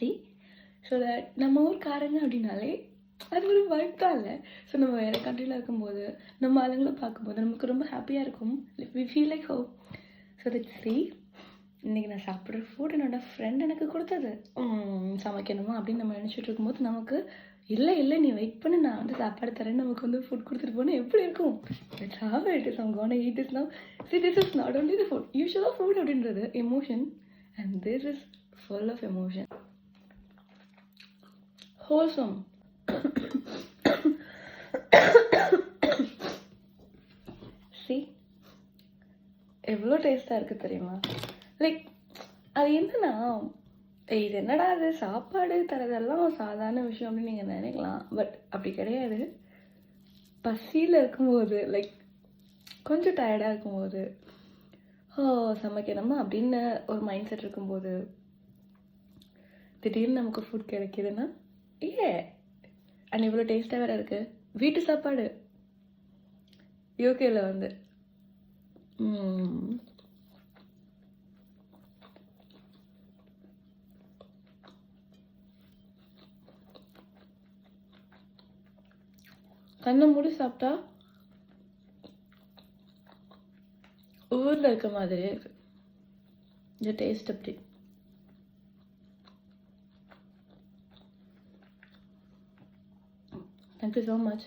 C so that நம்ம ஊர்க்காரங்க அப்படின்னாலே அது ஒரு வைப் தான் இல்லை. ஸோ நம்ம வேறு கண்ட்ரியில் இருக்கும்போது நம்ம ஆளுங்களை பார்க்கும்போது நமக்கு ரொம்ப ஹாப்பியாக இருக்கும். We feel like home. So that சி இன்றைக்கி நான் சாப்பிட்ற ஃபுட் என்னோடய ஃப்ரெண்ட் எனக்கு கொடுத்தது. சமைக்கணுமா அப்படின்னு நம்ம நினச்சிட்டு இருக்கும்போது நமக்கு இல்லை இல்லை நீ வெயிட் பண்ணி நான் வந்து சாப்பாடு தரேன்னு நமக்கு வந்து ஃபுட் கொடுத்துட்டு போனால் எப்படி இருக்கும்? It's how it is. I'm gonna eat this now. See, this is not only the food. யூஷுவலாக ஃபுட் அப்படின்றது emotion, and this is full of emotion. Wholesome. See, எவ்வளோ டேஸ்ட்டாக இருக்குது தெரியுமா? லைக் அது என்னன்னா, இது என்னடா அது சாப்பாடு தரதெல்லாம் சாதாரண விஷயம் அப்படின்னு நீங்கள் நினைக்கலாம். பட் அப்படி கிடையாது. பசியில் இருக்கும்போது, லைக் கொஞ்சம் டயர்டாக இருக்கும்போது, சமைக்கணுமா அப்படின்னு ஒரு மைண்ட் செட் இருக்கும்போது திடீர்னு நமக்கு ஃபுட் கிடைக்கிதுன்னா அண்ட் இவ்வளோ டேஸ்ட்டாக வேறு இருக்குது. வீட்டு சாப்பாடு யூகேயில் வந்து கண்ணை மூடி சாப்பிட்டா ஊரில் இருக்க மாதிரியே இருக்கு. இந்த டேஸ்ட் அப்படி. Thank you so much.